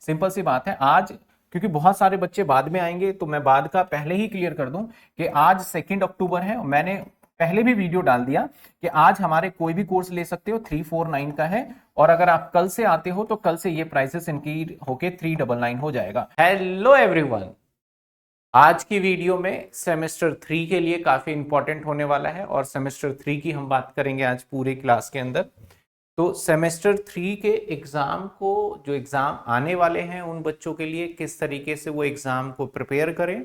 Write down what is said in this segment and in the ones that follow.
Simple सी बात है। आज क्योंकि बहुत सारे बच्चे बाद में आएंगे तो मैं बाद का पहले ही क्लियर कर दूं कि आज 2 अक्टूबर है। मैंने पहले भी वीडियो डाल दिया कि आज हमारे कोई भी कोर्स ले सकते हो, 349 का है। और अगर आप कल से आते हो तो कल से ये प्राइसेस इनकी होके 399 हो जाएगा। हेलो एवरीवन, आज की वीडियो में सेमेस्टर 3 के लिए काफी इंपॉर्टेंट होने वाला है और सेमेस्टर 3 की हम बात करेंगे आज पूरे क्लास के अंदर। तो सेमेस्टर 3 के एग्जाम को, जो एग्जाम आने वाले हैं उन बच्चों के लिए किस तरीके से वो एग्जाम को प्रिपेयर करें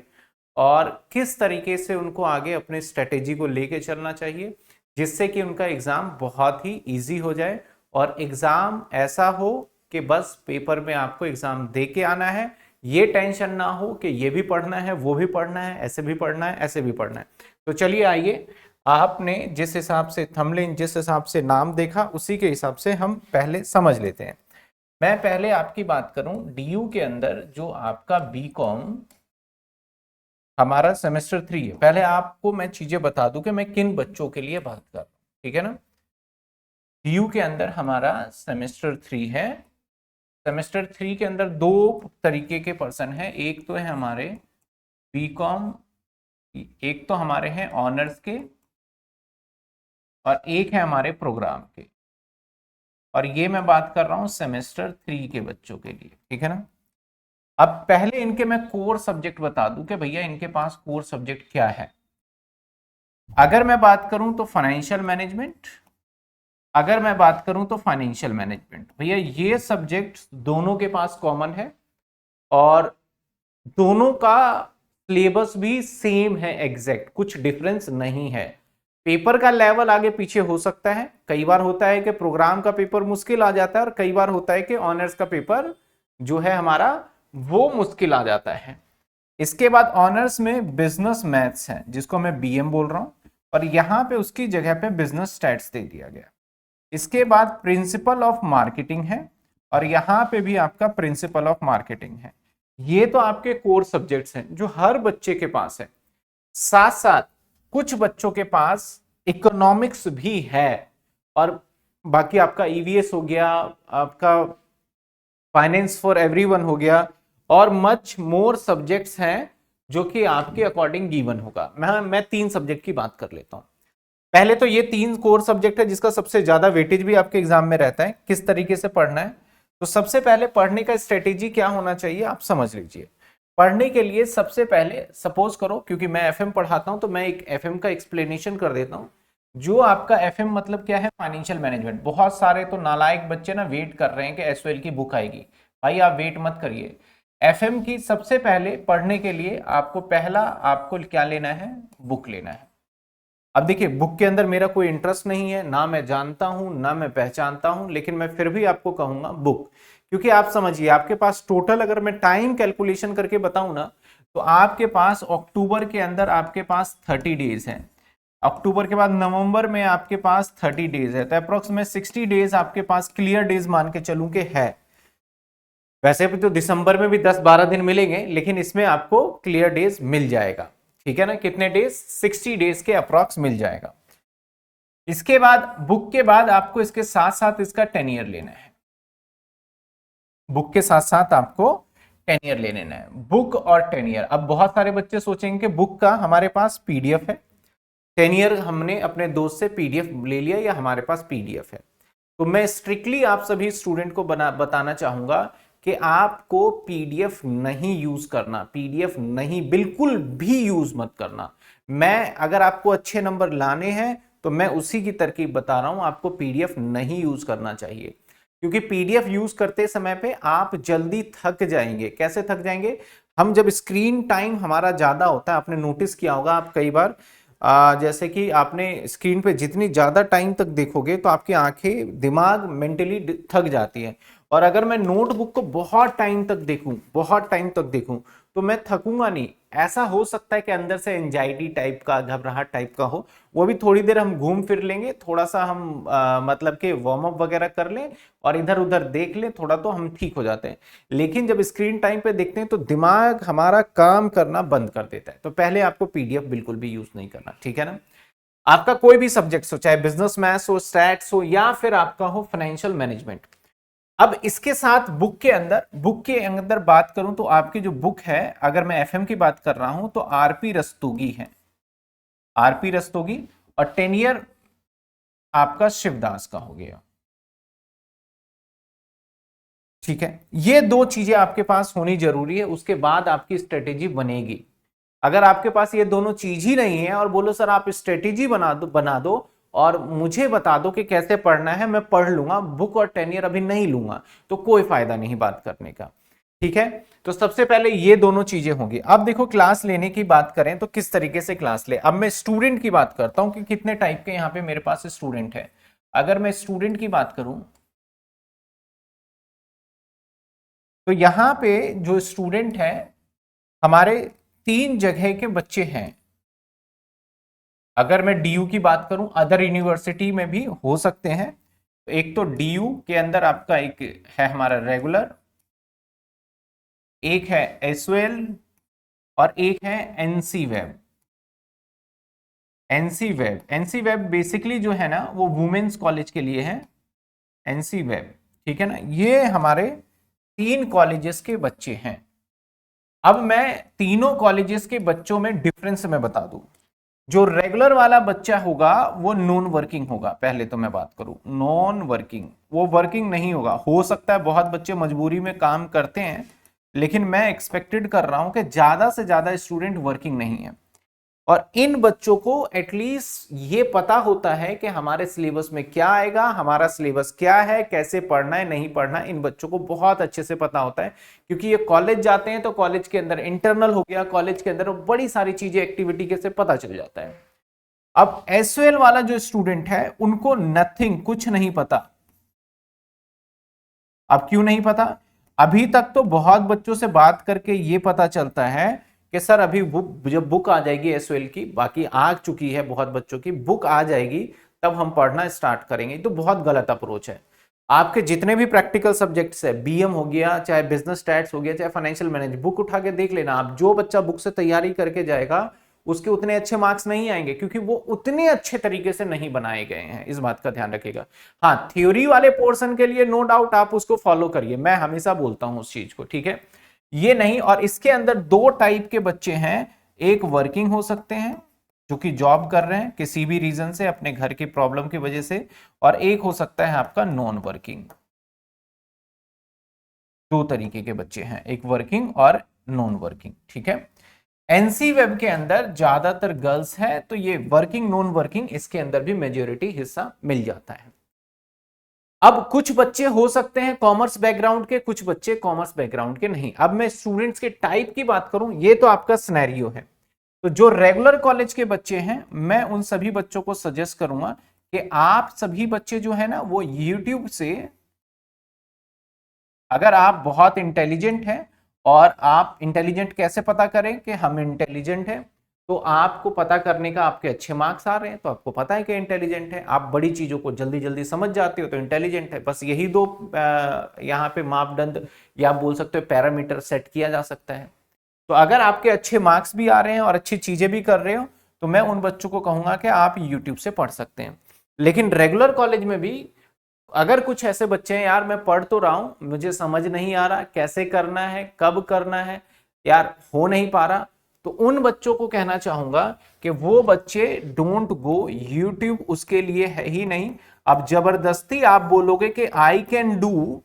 और किस तरीके से उनको आगे अपने स्ट्रेटेजी को लेके चलना चाहिए, जिससे कि उनका एग्जाम बहुत ही इजी हो जाए और एग्जाम ऐसा हो कि बस पेपर में आपको एग्जाम दे के आना है। ये टेंशन ना हो कि ये भी पढ़ना है, वो भी पढ़ना है, ऐसे भी पढ़ना है, ऐसे भी पढ़ना है। तो चलिए आइए, आपने जिस हिसाब से थंबनेल, जिस हिसाब से नाम देखा, उसी के हिसाब से हम पहले समझ लेते हैं। मैं पहले आपकी बात करूं, डीयू के अंदर जो आपका बीकॉम हमारा सेमेस्टर 3 है। पहले आपको मैं चीजें बता दूं कि मैं किन बच्चों के लिए बात कर रहा हूं, ठीक है ना। डीयू के अंदर हमारा सेमेस्टर 3 है। सेमेस्टर 3 के अंदर 2 तरीके के पर्सन हैं। एक तो है हमारे बीकॉम, एक तो हमारे हैं ऑनर्स के और एक है हमारे प्रोग्राम के। और ये मैं बात कर रहा हूं सेमेस्टर 3 के बच्चों के लिए, ठीक है ना। अब पहले इनके मैं कोर सब्जेक्ट बता दूं कि भैया इनके पास कोर सब्जेक्ट क्या है। अगर मैं बात करूं तो फाइनेंशियल मैनेजमेंट, अगर मैं बात करूं तो फाइनेंशियल मैनेजमेंट, भैया ये सब्जेक्ट दोनों के पास कॉमन है और दोनों का सिलेबस भी सेम है, एग्जैक्ट, कुछ डिफरेंस नहीं है। पेपर का लेवल आगे पीछे हो सकता है, कई बार होता है कि प्रोग्राम का पेपर मुश्किल आ जाता है और कई बार होता है कि ऑनर्स का पेपर जो है हमारा वो मुश्किल आ जाता है। इसके बाद ऑनर्स में बिजनेस मैथ्स है, जिसको मैं बीएम बोल रहा हूं, और यहां पे उसकी जगह पे बिजनेस स्टैट्स दे दिया गया। इसके बाद प्रिंसिपल ऑफ मार्केटिंग है और यहां पे भी आपका प्रिंसिपल ऑफ मार्केटिंग है। ये तो आपके कोर सब्जेक्ट्स हैं जो हर बच्चे के पास है। साथ साथ कुछ बच्चों के पास इकोनॉमिक्स भी है और बाकी आपका ईवीएस हो गया, आपका फाइनेंस फॉर एवरीवन हो गया और मच मोर सब्जेक्ट्स हैं जो कि आपके अकॉर्डिंग गिवन होगा। मैं 3 सब्जेक्ट की बात कर लेता हूं। पहले तो ये 3 कोर सब्जेक्ट है जिसका सबसे ज्यादा वेटेज भी आपके एग्जाम में रहता है, किस तरीके से पढ़ना है। तो सबसे पहले पढ़ने का स्ट्रेटेजी क्या होना चाहिए आप समझ लीजिए। पढ़ने के लिए सबसे पहले सपोज करो, क्योंकि मैं एफएम पढ़ाता हूं तो मैं एक एफएम का एक्सप्लेनेशन कर देता हूं। जो आपका एफएम मतलब क्या है, फाइनेंशियल मैनेजमेंट। बहुत सारे तो नालायक बच्चे ना वेट कर रहे हैं कि एसओएल की बुक आएगी। भाई आप वेट मत करिए। एफएम की सबसे पहले पढ़ने के लिए आपको पहला आपको क्या लेना है, बुक लेना है। अब देखिए, बुक के अंदर मेरा कोई इंटरेस्ट नहीं है, ना मैं जानता हूं ना मैं पहचानता हूं, लेकिन मैं फिर भी आपको कहूंगा बुक। क्योंकि आप समझिए, आपके पास टोटल अगर मैं टाइम कैलकुलेशन करके बताऊं ना, तो आपके पास अक्टूबर के अंदर आपके पास 30 डेज हैं। अक्टूबर के बाद नवंबर में आपके पास 30 डेज है, तो अप्रोक्स में 60 डेज आपके पास क्लियर डेज मान के चलूं के है। वैसे भी तो दिसंबर में भी 10-12 दिन मिलेंगे, लेकिन इसमें आपको क्लियर डेज मिल जाएगा, ठीक है ना। कितने डेज, 60 डेज के अप्रॉक्स मिल जाएगा। इसके बाद बुक के बाद आपको इसके साथ साथ इसका 10 ईयर लेना है। बुक के साथ साथ आपको 10 ईयर ले लेना है, बुक और 10 ईयर। अब बहुत सारे बच्चे सोचेंगे कि बुक का हमारे पास पीडीएफ है, 10 ईयर हमने अपने दोस्त से पीडीएफ ले लिया या हमारे पास पीडीएफ है। तो मैं स्ट्रिक्टली आप सभी स्टूडेंट को बताना चाहूंगा कि आपको पीडीएफ नहीं यूज करना, पीडीएफ नहीं, बिल्कुल भी यूज मत करना। मैं अगर आपको अच्छे नंबर लाने हैं तो मैं उसी की तरकीब बता रहा हूं, आपको पीडीएफ नहीं यूज करना चाहिए। क्योंकि पीडीएफ यूज करते समय पे आप जल्दी थक जाएंगे। कैसे थक जाएंगे, हम जब स्क्रीन टाइम हमारा ज्यादा होता है, आपने नोटिस किया होगा आप कई बार, जैसे कि आपने स्क्रीन पे जितनी ज्यादा टाइम तक देखोगे तो आपकी आंखें, दिमाग मेंटली थक जाती है। और अगर मैं नोटबुक को बहुत टाइम तक देखूं, बहुत टाइम तक देखूं, तो मैं थकूंगा नहीं। ऐसा हो सकता है कि अंदर से एंजाइटी टाइप का, घबराहट टाइप का हो, वो भी थोड़ी देर हम घूम फिर लेंगे, थोड़ा सा हम मतलब कि वार्म अप वगैरह कर लें और इधर उधर देख लें थोड़ा, तो हम ठीक हो जाते हैं। लेकिन जब स्क्रीन टाइम पे देखते हैं तो दिमाग हमारा काम करना बंद कर देता है। तो पहले आपको पीडीएफ बिल्कुल भी यूज नहीं करना, ठीक है ना। आपका कोई भी सब्जेक्ट हो, चाहे बिजनेस मैथ्स हो, स्टैट्स हो, या फिर आपका हो फाइनेंशियल मैनेजमेंट। अब इसके साथ बुक के अंदर बात करूं तो आपकी जो बुक है, अगर मैं एफएम की बात कर रहा हूं तो आरपी रस्तोगी है, आरपी रस्तोगी, और टेनियर आपका शिवदास का हो गया। ठीक है, ये दो चीजें आपके पास होनी जरूरी है, उसके बाद आपकी स्ट्रेटेजी बनेगी। अगर आपके पास ये दोनों चीज ही नहीं है और बोलो सर आप स्ट्रेटेजी बना दो और मुझे बता दो कि कैसे पढ़ना है, मैं पढ़ लूंगा, बुक और टेनियर अभी नहीं लूंगा, तो कोई फायदा नहीं बात करने का। ठीक है, तो सबसे पहले ये दोनों चीजें होंगी। अब देखो क्लास लेने की बात करें तो किस तरीके से क्लास ले। अब मैं स्टूडेंट की बात करता हूं कि कितने टाइप के यहां पे मेरे पास स्टूडेंट है। अगर मैं स्टूडेंट की बात करूं तो यहां पे जो स्टूडेंट है हमारे 3 जगह के बच्चे हैं। अगर मैं डीयू की बात करूं, अदर यूनिवर्सिटी में भी हो सकते हैं, तो एक तो डीयू के अंदर आपका एक है हमारा रेगुलर, एक है एसओएल और एक है NC web. NC web basically जो है ना वो वुमेन्स कॉलेज के लिए है, एनसी वेब। ठीक है ना, ये हमारे 3 कॉलेजेस के बच्चे हैं। अब मैं तीनों कॉलेजेस के बच्चों में डिफरेंस में बता दूं। जो रेगुलर वाला बच्चा होगा वो नॉन वर्किंग होगा। पहले तो मैं बात करूं नॉन वर्किंग, वो वर्किंग नहीं होगा। हो सकता है बहुत बच्चे मजबूरी में काम करते हैं, लेकिन मैं एक्सपेक्टेड कर रहा हूं कि ज्यादा से ज्यादा स्टूडेंट वर्किंग नहीं है। और इन बच्चों को एटलीस्ट ये पता होता है कि हमारे सिलेबस में क्या आएगा, हमारा सिलेबस क्या है, कैसे पढ़ना है, नहीं पढ़ना है, इन बच्चों को बहुत अच्छे से पता होता है। क्योंकि ये कॉलेज जाते हैं तो कॉलेज के अंदर इंटरनल हो गया, कॉलेज के अंदर बड़ी सारी चीजें एक्टिविटी के से पता चल जाता है। अब एसओएल वाला जो स्टूडेंट है उनको नथिंग, कुछ नहीं पता। अब क्यों नहीं पता? अभी तक तो बहुत बच्चों से बात करके ये पता चलता है कि सर अभी बुक, जब बुक आ जाएगी एसओएल की, बाकी आ चुकी है बहुत बच्चों की, बुक आ जाएगी तब हम पढ़ना स्टार्ट करेंगे। तो बहुत गलत अप्रोच है। आपके जितने भी प्रैक्टिकल सब्जेक्ट्स है, बीएम हो गया, चाहे बिजनेस स्टैट्स हो गया, चाहे फाइनेंशियल मैनेज, बुक उठा के देख लेना आप। जो बच्चा बुक से तैयारी करके जाएगा उसके उतने अच्छे मार्क्स नहीं आएंगे, क्योंकि वो उतने अच्छे तरीके से नहीं बनाए गए हैं। इस बात का ध्यान रखिएगा। हाँ, थ्योरी वाले पोर्शन के लिए नो डाउट आप उसको फॉलो करिए, मैं हमेशा बोलता हूं उस चीज को। ठीक है, ये नहीं। और इसके अंदर 2 टाइप के बच्चे हैं। एक वर्किंग हो सकते हैं जो कि जॉब कर रहे हैं किसी भी रीजन से, अपने घर की प्रॉब्लम की वजह से, और एक हो सकता है आपका नॉन वर्किंग। 2 तरीके के बच्चे हैं, एक वर्किंग और नॉन वर्किंग। ठीक है, एनसी वेब के अंदर ज्यादातर गर्ल्स है, तो ये वर्किंग नॉन वर्किंग इसके अंदर भी मेजोरिटी हिस्सा मिल जाता है। अब कुछ बच्चे हो सकते हैं कॉमर्स बैकग्राउंड के, कुछ बच्चे कॉमर्स बैकग्राउंड के नहीं। अब मैं स्टूडेंट्स के टाइप की बात करूं, ये तो आपका सिनेरियो है। तो जो रेगुलर कॉलेज के बच्चे हैं, मैं उन सभी बच्चों को सजेस्ट करूंगा कि आप सभी बच्चे जो है ना वो यूट्यूब से, अगर आप बहुत इंटेलिजेंट हैं, और आप इंटेलिजेंट कैसे पता करें कि हम इंटेलिजेंट हैं, तो आपको पता करने का, आपके अच्छे मार्क्स आ रहे हैं तो आपको पता है कि इंटेलिजेंट है, आप बड़ी चीजों को जल्दी जल्दी समझ जाते हो तो इंटेलिजेंट है। बस यही 2 यहाँ पे मापदंड या आप बोल सकते हो पैरामीटर सेट किया जा सकता है। तो अगर आपके अच्छे मार्क्स भी आ रहे हैं और अच्छी चीजें भी कर रहे हो, तो मैं उन बच्चों को कहूंगा कि आप यूट्यूब से पढ़ सकते हैं। लेकिन रेगुलर कॉलेज में भी अगर कुछ ऐसे बच्चे हैं, यार मैं पढ़ तो रहा हूं, मुझे समझ नहीं आ रहा कैसे करना है, कब करना है, यार हो नहीं पा रहा, तो उन बच्चों को कहना चाहूंगा कि वो बच्चे डोंट गो यूट्यूब, उसके लिए है ही नहीं। अब जबरदस्ती आप बोलोगे कि आई कैन डू,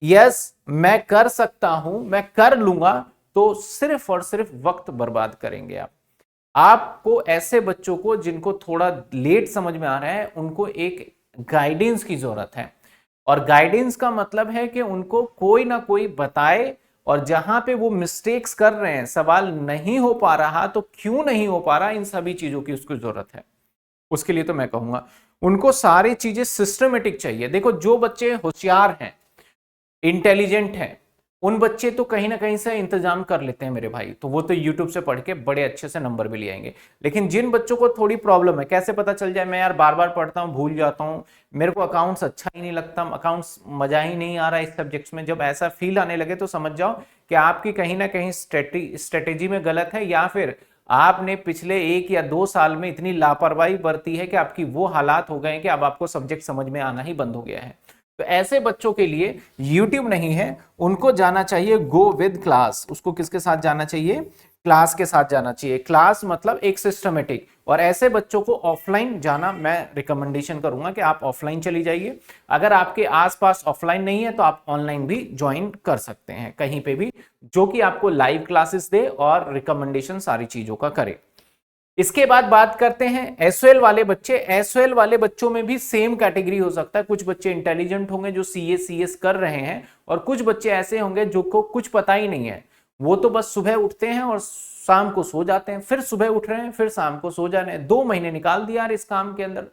यस मैं कर सकता हूं, मैं कर लूंगा, तो सिर्फ और सिर्फ वक्त बर्बाद करेंगे आप। आपको ऐसे बच्चों को जिनको थोड़ा लेट समझ में आ रहा है, उनको एक गाइडेंस की जरूरत है। और गाइडेंस का मतलब है कि उनको कोई ना कोई बताए, और जहां पे वो मिस्टेक्स कर रहे हैं, सवाल नहीं हो पा रहा तो क्यों नहीं हो पा रहा, इन सभी चीजों की उसको जरूरत है। उसके लिए तो मैं कहूंगा उनको सारी चीजें सिस्टमेटिक चाहिए। देखो जो बच्चे होशियार हैं, इंटेलिजेंट हैं, उन बच्चे तो कहीं ना कहीं से इंतजाम कर लेते हैं मेरे भाई, तो वो तो यूट्यूब से पढ़ के बड़े अच्छे से नंबर भी ले आएंगे। लेकिन जिन बच्चों को थोड़ी प्रॉब्लम है, कैसे पता चल जाए, मैं यार बार बार पढ़ता हूँ भूल जाता हूँ, मेरे को अकाउंट्स अच्छा ही नहीं लगता, अकाउंट्स मजा ही नहीं आ रहा इस सब्जेक्ट्स में, जब ऐसा फील आने लगे तो समझ जाओ कि आपकी कहीं ना कहीं स्ट्रेटेजी में गलत है, या फिर आपने पिछले 1 या 2 साल में इतनी लापरवाही बरती है कि आपकी वो हालात हो गए कि अब आपको सब्जेक्ट समझ में आना ही बंद हो गया है। तो ऐसे बच्चों के लिए YouTube नहीं है, उनको जाना चाहिए गो विद क्लास। उसको किसके साथ जाना चाहिए? क्लास के साथ जाना चाहिए। क्लास मतलब एक सिस्टमेटिक। और ऐसे बच्चों को ऑफलाइन जाना मैं रिकमेंडेशन करूंगा कि आप ऑफलाइन चली जाइए। अगर आपके आसपास ऑफलाइन नहीं है तो आप ऑनलाइन भी ज्वाइन कर सकते हैं कहीं पे भी, जो कि आपको लाइव क्लासेस दे और रिकमेंडेशन सारी चीजों का करे। इसके बाद बात करते हैं एसओएल वाले बच्चे। एसओएल वाले बच्चों में भी सेम कैटेगरी हो सकता है। कुछ बच्चे इंटेलिजेंट होंगे जो सीएस कर रहे हैं, और कुछ बच्चे ऐसे होंगे जो को कुछ पता ही नहीं है। वो तो बस सुबह उठते हैं और शाम को सो जाते हैं, फिर सुबह उठ रहे हैं, फिर शाम को सो जा रहे हैं। 2 महीने निकाल दिया यार इस काम के अंदर,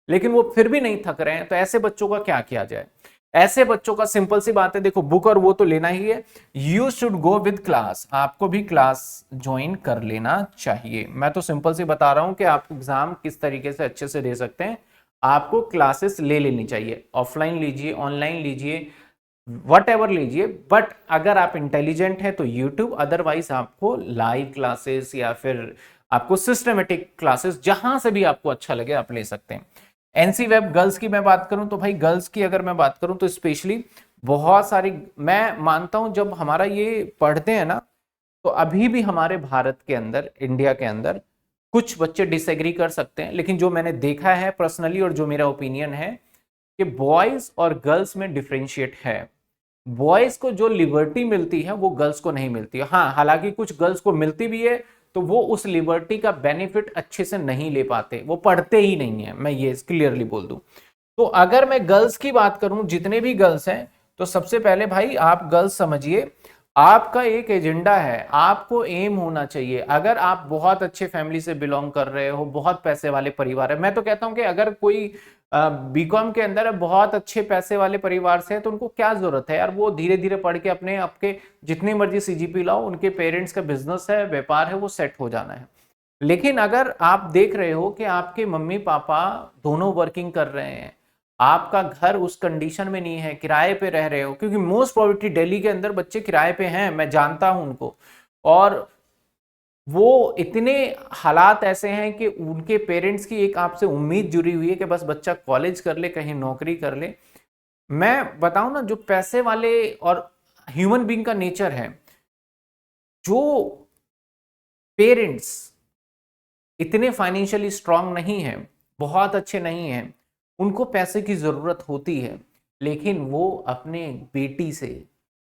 लेकिन वो फिर भी नहीं थक रहे हैं। तो ऐसे बच्चों का क्या किया जाए? ऐसे बच्चों का सिंपल सी बात है, देखो बुक और वो तो लेना ही है। You should go with class. आपको भी क्लास ज्वाइन कर लेना चाहिए। मैं तो सिंपल सी बता रहा हूं कि आप एग्जाम किस तरीके से अच्छे से दे सकते हैं। आपको क्लासेस ले लेनी चाहिए, ऑफलाइन लीजिए, ऑनलाइन लीजिए, वट एवर लीजिए। बट अगर आप इंटेलिजेंट हैं तो यूट्यूब, अदरवाइज आपको लाइव क्लासेस या फिर आपको सिस्टमेटिक क्लासेस जहां से भी आपको अच्छा लगे आप ले सकते हैं। एनसी वेब गर्ल्स की मैं बात करूं तो भाई गर्ल्स की अगर मैं बात करूं तो स्पेशली बहुत सारी, मैं मानता हूं जब हमारा ये पढ़ते हैं ना, तो अभी भी हमारे भारत के अंदर, इंडिया के अंदर कुछ बच्चे डिसएग्री कर सकते हैं, लेकिन जो मैंने देखा है पर्सनली और जो मेरा ओपिनियन है कि बॉयज और गर्ल्स में डिफरेंशिएट है। बॉयज को जो लिबर्टी मिलती है वो गर्ल्स को नहीं मिलती है। हाँ, हालांकि कुछ गर्ल्स को मिलती भी है तो वो उस लिबर्टी का बेनिफिट अच्छे से नहीं ले पाते, वो पढ़ते ही नहीं है, मैं ये क्लियरली बोल दूं। तो अगर मैं गर्ल्स की बात करूं, जितने भी गर्ल्स हैं, तो सबसे पहले भाई आप गर्ल्स समझिए, आपका एक एजेंडा है, आपको एम होना चाहिए। अगर आप बहुत अच्छे फैमिली से बिलोंग कर रहे हो, बहुत पैसे वाले परिवार है, मैं तो कहता हूं कि अगर कोई बीकॉम के अंदर बहुत अच्छे पैसे वाले परिवार से है तो उनको क्या जरूरत है यार, वो धीरे धीरे पढ़ के अपने आपके जितनी मर्जी सीजीपी लाओ, उनके पेरेंट्स का बिजनेस है, व्यापार है, वो सेट हो जाना है। लेकिन अगर आप देख रहे हो कि आपके मम्मी पापा दोनों वर्किंग कर रहे हैं, आपका घर उस कंडीशन में नहीं है, किराए पे रह रहे हो, क्योंकि मोस्ट प्रोबेबली दिल्ली के अंदर बच्चे किराए पे हैं, मैं जानता हूं उनको, और वो इतने हालात ऐसे हैं कि उनके पेरेंट्स की एक आपसे उम्मीद जुड़ी हुई है कि बस बच्चा कॉलेज कर ले, कहीं नौकरी कर ले। मैं बताऊं ना, जो पैसे वाले और ह्यूमन बीइंग का नेचर है, जो पेरेंट्स इतने फाइनेंशियली स्ट्रांग नहीं है, बहुत अच्छे नहीं हैं, उनको पैसे की जरूरत होती है, लेकिन वो अपने बेटी से,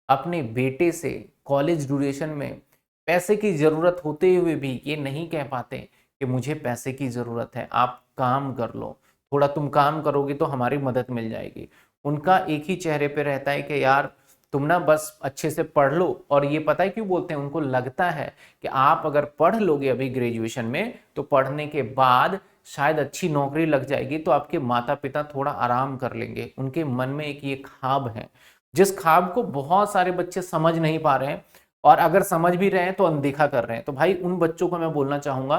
अपने बेटे से कॉलेज ड्यूरेशन में पैसे की जरूरत होते हुए भी ये नहीं कह पाते कि मुझे पैसे की जरूरत है, आप काम कर लो, थोड़ा तुम काम करोगे तो हमारी मदद मिल जाएगी। उनका एक ही चेहरे पे रहता है कि यार तुम ना बस अच्छे से पढ़ लो। और ये पता है क्यों बोलते हैं? उनको लगता है कि आप अगर पढ़ लोगे अभी ग्रेजुएशन में, तो पढ़ने के बाद शायद अच्छी नौकरी लग जाएगी तो आपके माता पिता थोड़ा आराम कर लेंगे। उनके मन में एक ये ख्वाब है, जिस ख्वाब को बहुत सारे बच्चे समझ नहीं पा रहे हैं, और अगर समझ भी रहे हैं तो अनदेखा कर रहे हैं। तो भाई उन बच्चों को मैं बोलना चाहूंगा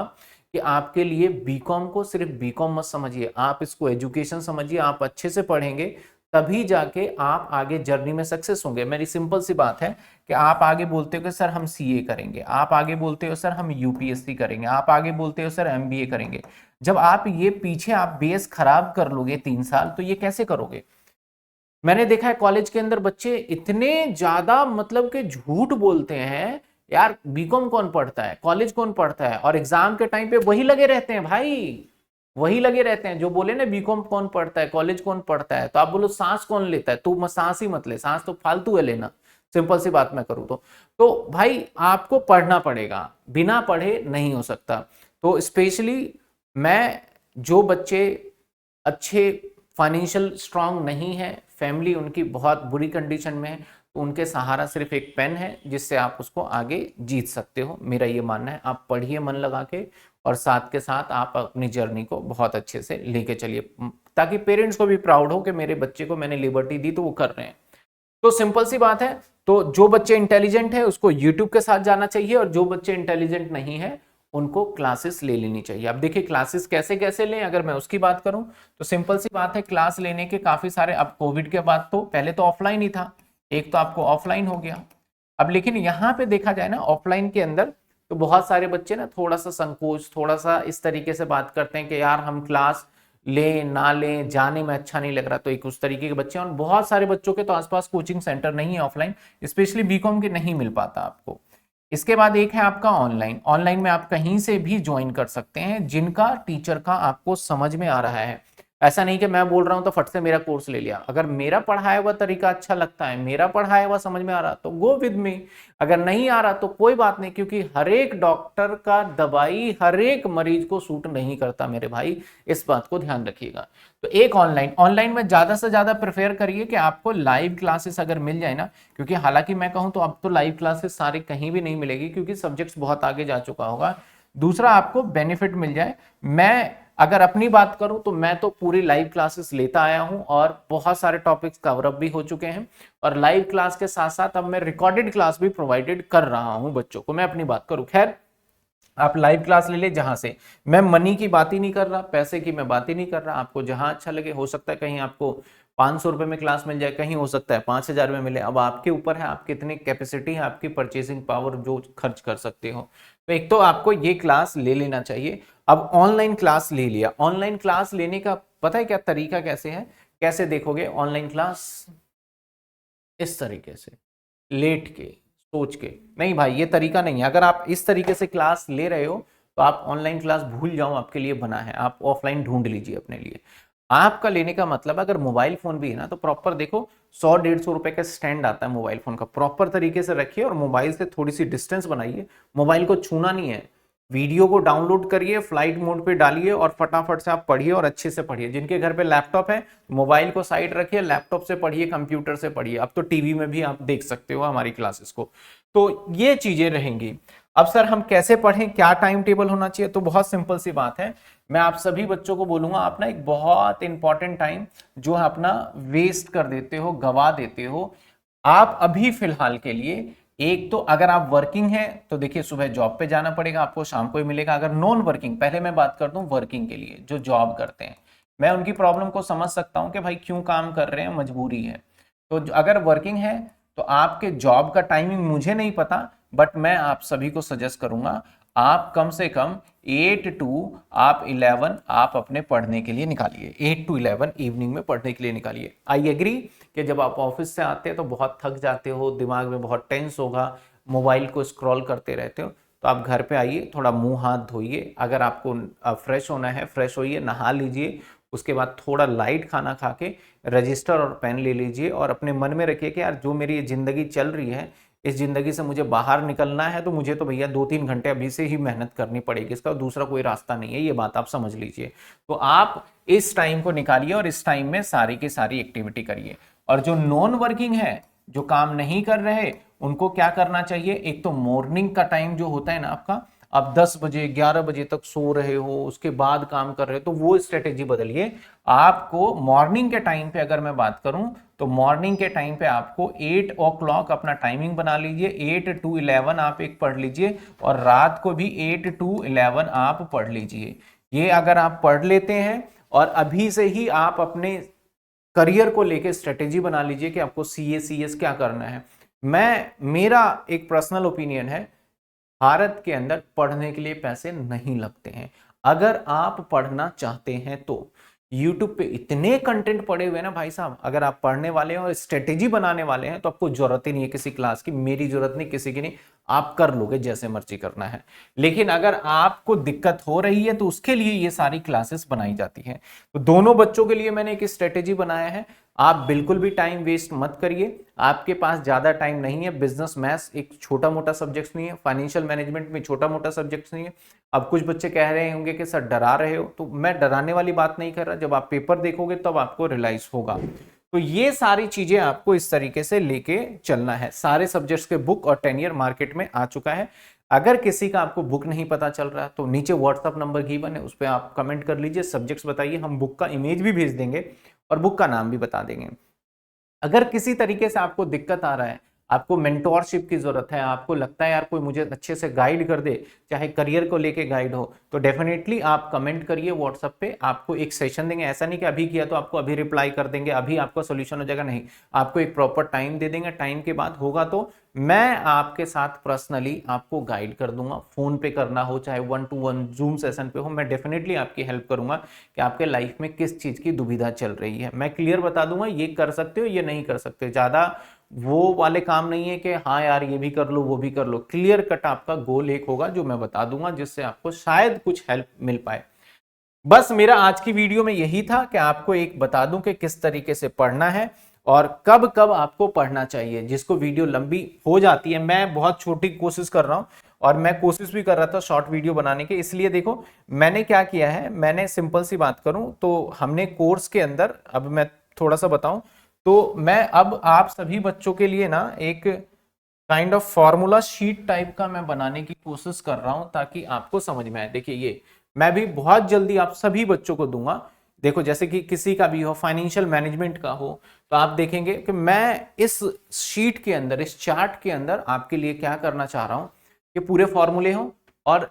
कि आपके लिए बीकॉम को सिर्फ बीकॉम मत समझिए, आप इसको एजुकेशन समझिए। आप अच्छे से पढ़ेंगे तभी जाके आप आगे जर्नी में सक्सेस होंगे। मेरी सिंपल सी बात है कि आप आगे बोलते हो कि सर हम सीए करेंगे, आप आगे बोलते हो सर हम यूपीएससी करेंगे, आप आगे बोलते हो सर एमबीए करेंगे। जब आप ये पीछे आप बेस खराब कर लोगे 3 साल, तो ये कैसे करोगे? मैंने देखा है कॉलेज के अंदर बच्चे इतने ज्यादा मतलब कि झूठ बोलते हैं, यार बीकॉम कौन पढ़ता है, कॉलेज कौन पढ़ता है, और एग्जाम के टाइम पे वही लगे रहते हैं भाई, वही लगे रहते हैं जो बोले ना बीकॉम कौन पढ़ता है, कॉलेज कौन पढ़ता है। तो आप बोलो सांस कौन लेता है, तू सांस ही मत ले, सांस तो फालतू है लेना, सिंपल सी बात मैं करूँ तो भाई आपको पढ़ना पड़ेगा, बिना पढ़े नहीं हो सकता। तो स्पेशली मैं, जो बच्चे अच्छे फाइनेंशियल स्ट्रांग नहीं है, फैमिली उनकी बहुत बुरी कंडीशन में है, तो उनके सहारा सिर्फ एक पेन है जिससे आप उसको आगे जीत सकते हो। मेरा ये मानना है, आप पढ़िए मन लगा के, और साथ के साथ आप अपनी जर्नी को बहुत अच्छे से लेके चलिए, ताकि पेरेंट्स को भी प्राउड हो कि मेरे बच्चे को मैंने लिबर्टी दी तो वो कर रहे हैं। तो सिंपल सी बात है। तो जो बच्चे इंटेलिजेंट है उसको यूट्यूब के साथ जाना चाहिए, और जो बच्चे इंटेलिजेंट नहीं है उनको क्लासेस ले लेनी चाहिए। अब देखिए क्लासेस कैसे कैसे लें, अगर मैं उसकी बात करूं तो सिंपल सी बात है, क्लास लेने के काफी सारे, अब कोविड के बाद तो पहले तो ऑफलाइन ही था, एक तो आपको ऑफलाइन हो गया। अब लेकिन यहाँ पे देखा जाए ना, ऑफलाइन के अंदर तो बहुत सारे बच्चे ना थोड़ा सा संकोच, थोड़ा सा इस तरीके से बात करते हैं कि यार हम क्लास ले ना ले, जाने में अच्छा नहीं लग रहा, तो एक उस तरीके के बच्चे हैं। और बहुत सारे बच्चों के तो आसपास कोचिंग सेंटर नहीं है ऑफलाइन, स्पेशली बीकॉम के नहीं मिल पाता आपको। इसके बाद एक है आपका ऑनलाइन। ऑनलाइन में आप कहीं से भी ज्वाइन कर सकते हैं जिनका टीचर का आपको समझ में आ रहा है। ऐसा नहीं कि मैं बोल रहा हूं तो फट से मेरा कोर्स ले लिया। अगर मेरा पढ़ाया हुआ तरीका अच्छा लगता है, मेरा पढ़ाया हुआ समझ में आ रहा, तो गो विद मी। अगर नहीं आ रहा तो कोई बात नहीं, क्योंकि हर एक डॉक्टर का दवाई हर एक मरीज को सूट नहीं करता मेरे भाई, इस बात को ध्यान रखिएगा। तो एक ऑनलाइन, ऑनलाइन में ज्यादा से ज्यादा प्रेफर करिए कि आपको लाइव क्लासेस अगर मिल जाए ना, क्योंकि हालांकि मैं कहूं तो अब तो लाइव क्लासेस सारे कहीं भी नहीं मिलेगी, क्योंकि सब्जेक्ट्स बहुत आगे जा चुका होगा। दूसरा, आपको बेनिफिट मिल जाए। मैं अगर अपनी बात करूं तो मैं तो पूरी लाइव क्लासेस लेता आया हूं और बहुत सारे टॉपिक्स कवर अप भी हो चुके हैं, और लाइव क्लास के साथ साथ अब मैं रिकॉर्डेड क्लास भी प्रोवाइडेड कर रहा हूं बच्चों को। मैं अपनी बात करूं, खैर आप लाइव क्लास ले ले जहां से, मैं मनी की बात ही नहीं कर रहा, पैसे की मैं बात ही नहीं कर रहा। आपको जहां अच्छा लगे, हो सकता है कहीं आपको 500 रुपए में क्लास मिल जाए, कहीं हो सकता है 5000 में मिले। अब आपके ऊपर है, आप कितनी कैपेसिटी है, आपकी परचेसिंग पावर जो खर्च कर सकते हो। तो एक तो आपको ये क्लास ले लेना चाहिए। अब ऑनलाइन क्लास ले लिया, ऑनलाइन क्लास लेने का पता है क्या तरीका कैसे है, कैसे देखोगे ऑनलाइन क्लास? इस तरीके से लेट के सोच के, नहीं भाई ये तरीका नहीं है। अगर आप इस तरीके से क्लास ले रहे हो तो आप ऑनलाइन क्लास भूल जाओ, आपके लिए बना है, आप ऑफलाइन ढूंढ लीजिए अपने लिए। आपका लेने का मतलब, अगर मोबाइल फोन भी है ना तो प्रॉपर देखो, 100-150 रुपए का स्टैंड आता है मोबाइल फोन का, प्रॉपर तरीके से रखिए और मोबाइल से थोड़ी सी डिस्टेंस बनाइए। मोबाइल को छूना नहीं है, वीडियो को डाउनलोड करिए, फ्लाइट मोड पे डालिए और फटाफट से आप पढ़िए और अच्छे से पढ़िए। जिनके घर पे लैपटॉप है, मोबाइल को साइड रखिए, लैपटॉप से पढ़िए, कंप्यूटर से पढ़िए। अब तो टीवी में भी आप देख सकते हो हमारी क्लासेस को। तो ये चीजें रहेंगी। अब सर हम कैसे पढ़ें, क्या टाइम टेबल होना चाहिए? तो बहुत सिंपल सी बात है, मैं आप सभी बच्चों को बोलूंगा, आप ना एक बहुत इंपॉर्टेंट टाइम जो है अपना वेस्ट कर देते हो, गवा देते हो। आप अभी फिलहाल के लिए, एक तो अगर आप वर्किंग हैं तो देखिए सुबह जॉब पे जाना पड़ेगा आपको, शाम को ही मिलेगा। अगर नॉन वर्किंग, पहले मैं बात कर दूं वर्किंग के लिए, जो जॉब करते हैं, मैं उनकी प्रॉब्लम को समझ सकता हूं कि भाई क्यों काम कर रहे हैं, मजबूरी है। तो अगर वर्किंग है तो आपके जॉब का टाइमिंग मुझे नहीं पता, बट मैं आप सभी को सजेस्ट करूंगा, आप कम से कम 8 टू आप 11 आप अपने पढ़ने के लिए निकालिए। 8 to 11 इवनिंग में पढ़ने के लिए निकालिए। आई एग्री कि जब आप ऑफिस से आते हैं तो बहुत थक जाते हो, दिमाग में बहुत टेंस होगा, मोबाइल को स्क्रॉल करते रहते हो, तो आप घर पे आइए, थोड़ा मुंह हाथ धोइए, अगर आपको फ्रेश होना है फ्रेश होइए, नहा लीजिए। उसके बाद थोड़ा लाइट खाना खा के रजिस्टर और पेन ले लीजिए और अपने मन में रखिए कि यार जो मेरी ये जिंदगी चल रही है, इस जिंदगी से मुझे बाहर निकलना है, तो मुझे तो भैया 2-3 घंटे अभी से ही मेहनत करनी पड़ेगी, इसका दूसरा कोई रास्ता नहीं है। ये बात आप समझ लीजिए। तो आप इस टाइम को निकालिए और इस टाइम में सारी की सारी एक्टिविटी करिए। और जो नॉन वर्किंग है, जो काम नहीं कर रहे, उनको क्या करना चाहिए? एक तो मॉर्निंग का टाइम जो होता है ना आपका, आप 10 बजे 11 बजे तक सो रहे हो, उसके बाद काम कर रहे हो, तो वो स्ट्रेटेजी बदलिए। आपको मॉर्निंग के टाइम पे अगर मैं बात करूं तो मॉर्निंग के टाइम पे आपको 8 o'clock अपना टाइमिंग बना लीजिए, 8 to 11 आप एक पढ़ लीजिए, और रात को भी 8 to 11 आप पढ़ लीजिए। ये अगर आप पढ़ लेते हैं और अभी से ही आप अपने करियर को लेके स्ट्रेटेजी बना लीजिए कि आपको सीए सीएस क्या करना है। मेरा एक पर्सनल ओपिनियन है, भारत के अंदर पढ़ने के लिए पैसे नहीं लगते हैं। अगर आप पढ़ना चाहते हैं तो YouTube पे इतने कंटेंट पड़े हुए हैं ना भाई साहब, अगर आप पढ़ने वाले हैं और स्ट्रेटेजी बनाने वाले हैं तो आपको जरूरत ही नहीं है किसी क्लास की, मेरी जरूरत नहीं, किसी की नहीं, आप कर लोगे जैसे मर्जी करना है। लेकिन अगर आपको दिक्कत हो रही है तो उसके लिए ये सारी क्लासेस बनाई जाती हैं। तो दोनों बच्चों के लिए मैंने एक स्ट्रेटेजी बनाया है। आप बिल्कुल भी टाइम वेस्ट मत करिए, आपके पास ज्यादा टाइम नहीं है। बिजनेस मैथ्स एक छोटा मोटा सब्जेक्ट नहीं है, फाइनेंशियल मैनेजमेंट में छोटा मोटा सब्जेक्ट नहीं है। अब कुछ बच्चे कह रहे होंगे कि सर डरा रहे हो, तो मैं डराने वाली बात नहीं कर रहा, जब आप पेपर देखोगे तब आपको रियलाइज होगा। तो ये सारी चीजें आपको इस तरीके से लेके चलना है। सारे सब्जेक्ट्स के बुक और 10 ईयर मार्केट में आ चुका है। अगर किसी का आपको बुक नहीं पता चल रहा तो नीचे व्हाट्सअप नंबर गिवन है, उस पर आप कमेंट कर लीजिए, सब्जेक्ट्स बताइए, हम बुक का इमेज भी भेज देंगे और बुक का नाम भी बता देंगे। अगर किसी तरीके से आपको दिक्कत आ रहा है, आपको मेंटोरशिप की जरूरत है, आपको लगता है यार कोई मुझे अच्छे से गाइड कर दे, चाहे करियर को लेके गाइड हो, तो डेफिनेटली आप कमेंट करिए व्हाट्सएप पे, आपको एक सेशन देंगे। ऐसा नहीं कि अभी किया तो आपको अभी रिप्लाई कर देंगे, अभी आपका सोल्यूशन हो जाएगा, नहीं, आपको एक प्रॉपर टाइम दे देंगे। टाइम के बाद होगा तो मैं आपके साथ पर्सनली आपको गाइड कर दूंगा। फोन पे करना हो चाहे 1-to-1 जूम सेशन पे हो, मैं डेफिनेटली आपकी हेल्प करूंगा कि आपके लाइफ में किस चीज की दुविधा चल रही है। मैं क्लियर बता दूंगा ये कर सकते हो ये नहीं कर सकते, ज्यादा वो वाले काम नहीं है कि हाँ यार ये भी कर लो वो भी कर लो। क्लियर कट आपका गोल एक होगा जो मैं बता दूंगा, जिससे आपको शायद कुछ हेल्प मिल पाए। बस मेरा आज की वीडियो में यही था कि आपको एक बता दूं कि किस तरीके से पढ़ना है और कब कब आपको पढ़ना चाहिए। जिसको वीडियो लंबी हो जाती है, मैं बहुत छोटी कोशिश कर रहा हूं और मैं कोशिश भी कर रहा था शॉर्ट वीडियो बनाने के, इसलिए देखो मैंने क्या किया है। मैंने सिंपल सी बात करूं तो हमने कोर्स के अंदर, अब मैं थोड़ा सा बताऊं तो मैं अब आप सभी बच्चों के लिए ना एक kind of formula sheet type का मैं बनाने की कोशिश कर रहा हूं ताकि आपको समझ में आए। देखिए ये मैं भी बहुत जल्दी आप सभी बच्चों को दूंगा। देखो जैसे कि किसी का भी हो, फाइनेंशियल मैनेजमेंट का हो, तो आप देखेंगे कि मैं इस शीट के अंदर, इस चार्ट के अंदर आपके लिए क्या करना चाह रहा हूं कि पूरे फॉर्मूले हो और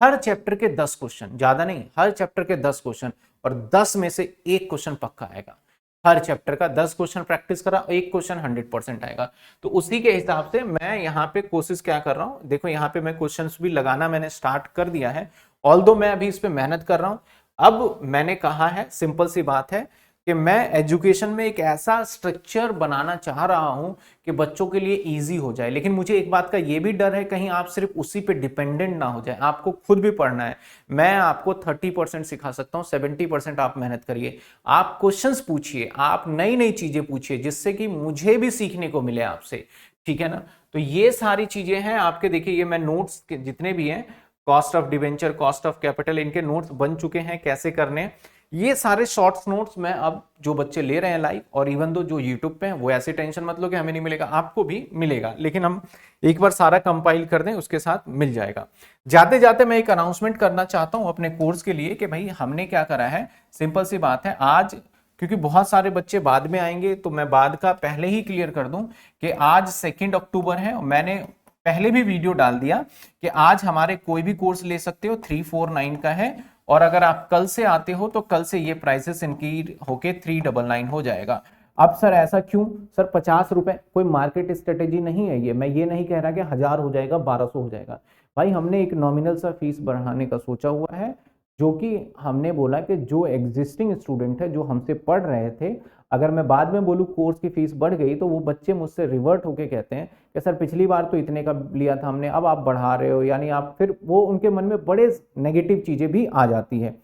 हर चैप्टर के 10 क्वेश्चन, ज्यादा नहीं, हर चैप्टर के 10 क्वेश्चन और 10 में से एक क्वेश्चन पक्का आएगा। हर चैप्टर का 10 क्वेश्चन प्रैक्टिस करा, एक क्वेश्चन 100% आएगा। तो उसी के हिसाब से मैं यहाँ पे कोशिश क्या कर रहा हूँ, देखो यहाँ पे मैं क्वेश्चंस भी लगाना मैंने स्टार्ट कर दिया है, ऑल्दो मैं अभी इस पे मेहनत कर रहा हूँ। अब मैंने कहा है, सिंपल सी बात है कि मैं एजुकेशन में एक ऐसा स्ट्रक्चर बनाना चाह रहा हूं कि बच्चों के लिए इजी हो जाए। लेकिन मुझे एक बात का ये भी डर है कहीं आप सिर्फ उसी पे डिपेंडेंट ना हो जाए, आपको खुद भी पढ़ना है। मैं आपको 30% सिखा सकता हूं, 70% आप मेहनत करिए, आप क्वेश्चंस पूछिए, आप नई नई चीजें पूछिए जिससे कि मुझे भी सीखने को मिले आपसे, ठीक है ना। तो ये सारी चीजें हैं आपके, देखिए ये मैं नोट्स के जितने भी हैं, cost of debenture, cost of capital, इनके नोट्स बन चुके हैं कैसे करने हैं। ये सारे शॉर्ट्स नोट्स मैं अब जो बच्चे ले रहे हैं लाइव, और इवन दो जो यूट्यूब पे हैं, वो ऐसे टेंशन मत लो कि हमें नहीं मिलेगा, आपको भी मिलेगा, लेकिन हम एक बार सारा कंपाइल कर दें उसके साथ मिल जाएगा। जाते जाते मैं एक अनाउंसमेंट करना चाहता हूं अपने कोर्स के लिए कि भाई हमने क्या करा है। सिंपल सी बात है, आज क्योंकि बहुत सारे बच्चे बाद में आएंगे तो मैं बाद का पहले ही क्लियर कर दूं कि आज 2 अक्टूबर है। मैंने पहले भी वीडियो डाल दिया कि आज हमारे कोई भी कोर्स ले सकते हो, 349 का है, और अगर आप कल से आते हो तो कल से ये प्राइसेस इनकी होके 399 हो जाएगा। अब सर ऐसा क्यों? सर 50 रुपए कोई मार्केट स्ट्रेटेजी नहीं है ये, मैं ये नहीं कह रहा कि 1000 हो जाएगा 1200 हो जाएगा। भाई हमने एक नॉमिनल सा फीस बढ़ाने का सोचा हुआ है, जो कि हमने बोला कि जो एग्जिस्टिंग स्टूडेंट है जो हमसे पढ़ रहे थे, अगर मैं बाद में बोलूँ कोर्स की फीस बढ़ गई तो वो बच्चे मुझसे रिवर्ट होके कहते हैं कि सर पिछली बार तो इतने का लिया था हमने, अब आप बढ़ा रहे हो, यानी आप, फिर वो उनके मन में बड़े नेगेटिव चीजें भी आ जाती है,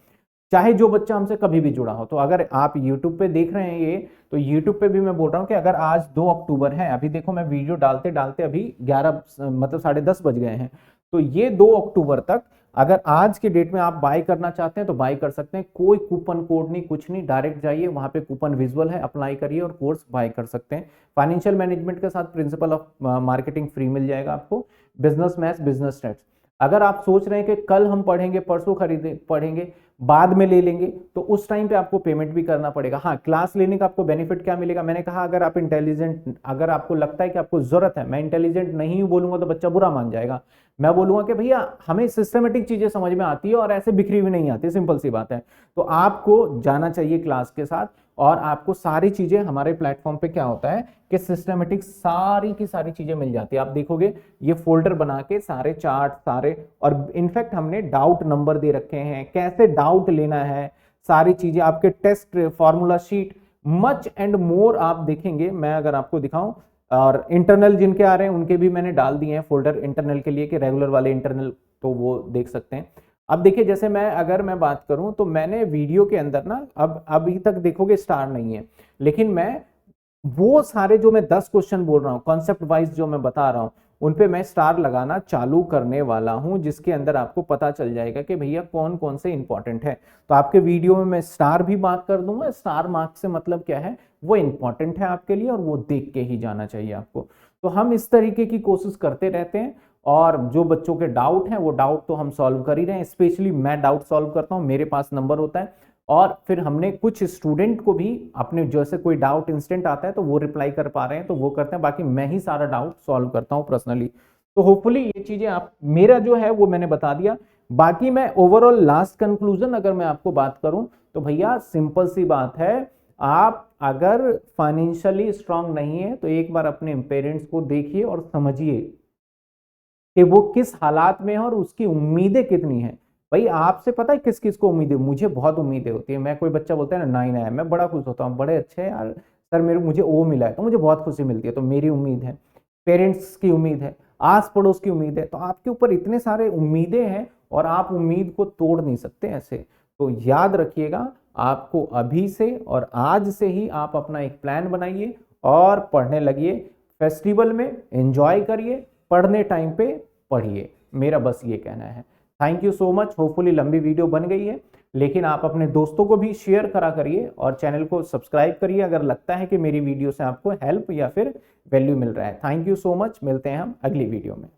चाहे जो बच्चा हमसे कभी भी जुड़ा हो। तो अगर आप YouTube पे देख रहे हैं ये, तो YouTube पे भी मैं बोल रहा हूँ कि अगर आज 2 अक्टूबर है, अभी देखो मैं वीडियो डालते डालते अभी 11 मतलब 10:30 बज गए हैं, तो ये 2 अक्टूबर तक अगर आज के डेट में आप बाय करना चाहते हैं तो बाय कर सकते हैं। कोई कूपन कोड नहीं, कुछ नहीं, डायरेक्ट जाइए वहां पे कूपन विजुअल है, अप्लाई करिए और कोर्स बाय कर सकते हैं। फाइनेंशियल मैनेजमेंट के साथ प्रिंसिपल ऑफ मार्केटिंग फ्री मिल जाएगा आपको, बिजनेस मैथ्स, बिजनेस स्टैट्स। अगर आप सोच रहे हैं कि कल हम पढ़ेंगे, परसों खरीदे पढ़ेंगे, बाद में ले लेंगे, तो उस टाइम पे आपको पेमेंट भी करना पड़ेगा। हाँ, क्लास लेने का आपको बेनिफिट क्या मिलेगा, मैंने कहा अगर आप इंटेलिजेंट, अगर आपको लगता है कि आपको जरूरत है, मैं इंटेलिजेंट नहीं बोलूंगा तो बच्चा बुरा मान जाएगा, मैं बोलूंगा कि भैया हमें सिस्टमेटिक चीजें समझ में आती है और ऐसे बिखरी हुई नहीं आती, सिंपल सी बात है। तो आपको जाना चाहिए क्लास के साथ, और आपको सारी चीजें हमारे प्लेटफॉर्म पे क्या होता है कि सिस्टमेटिक सारी की सारी चीजें मिल जाती है। आप देखोगे ये फोल्डर बना के सारे चार्ट सारे, और इनफैक्ट हमने डाउट नंबर दे रखे हैं, कैसे डाउट लेना है, सारी चीजें, आपके test formula sheet, much and more आप देखेंगे। मैं अगर आपको दिखाऊं, और इंटरनल जिनके आ रहे हैं उनके भी मैंने डाल दिए हैं फोल्डर इंटरनल के लिए, कि रेगुलर वाले इंटरनल तो वो देख सकते हैं। अब देखिए जैसे मैं अगर मैं बात करूं तो मैंने वीडियो के अंदर ना, अब अभी तक देखोगे स्टार नहीं है, लेकिन मैं वो सारे जो मैं 10 क्वेश्चन बोल रहा हूं कॉन्सेप्ट वाइज जो मैं बता रहा हूं, उन पे मैं स्टार लगाना चालू करने वाला हूं, जिसके अंदर आपको पता चल जाएगा कि भैया कौन कौन से इंपॉर्टेंट है। तो आपके वीडियो में मैं स्टार भी मार्क कर दूंगा। स्टार मार्क से मतलब क्या है, वो इंपॉर्टेंट है आपके लिए और वो देख के ही जाना चाहिए आपको। तो हम इस तरीके की कोशिश करते रहते हैं, और जो बच्चों के डाउट हैं वो डाउट तो हम सॉल्व कर ही रहे हैं। स्पेशली मैं डाउट सॉल्व करता हूं, मेरे पास नंबर होता है, और फिर हमने कुछ स्टूडेंट को भी अपने जैसे कोई डाउट इंस्टेंट आता है तो वो रिप्लाई कर पा रहे हैं तो वो करते हैं, बाकी मैं ही सारा डाउट सॉल्व करता हूं पर्सनली। तो होपफुली ये चीजें आप, मेरा जो है वो मैंने बता दिया। बाकी मैं ओवरऑल लास्ट कंक्लूजन अगर मैं आपको बात करूं तो भैया सिंपल सी बात है, आप अगर फाइनेंशियली स्ट्रांग नहीं है तो एक बार अपने पेरेंट्स को देखिए और समझिए कि वो किस हालात में है और उसकी उम्मीदें कितनी है। भाई आपसे पता है किस किस को उम्मीदें, मुझे बहुत उम्मीदें होती है। मैं कोई बच्चा बोलता है ना 9 आया, मैं बड़ा खुश होता हूँ, बड़े अच्छे हैं यार सर, मेरे मुझे ओ मिला है तो मुझे बहुत खुशी मिलती है। तो मेरी उम्मीद है, पेरेंट्स की उम्मीद है, आस पड़ोस की उम्मीद है, तो आपके ऊपर इतने सारे उम्मीदें हैं और आप उम्मीद को तोड़ नहीं सकते ऐसे। तो याद रखिएगा, आपको अभी से और आज से ही आप अपना एक प्लान बनाइए और पढ़ने लगिए। फेस्टिवल में एंजॉय करिए, पढ़ने टाइम पे पढ़िए, मेरा बस ये कहना है। Thank you so much. Hopefully लंबी वीडियो बन गई है, लेकिन आप अपने दोस्तों को भी शेयर करा करिए और चैनल को सब्सक्राइब करिए अगर लगता है कि मेरी वीडियो से आपको हेल्प या फिर वैल्यू मिल रहा है। थैंक यू सो मच, मिलते हैं हम अगली वीडियो में।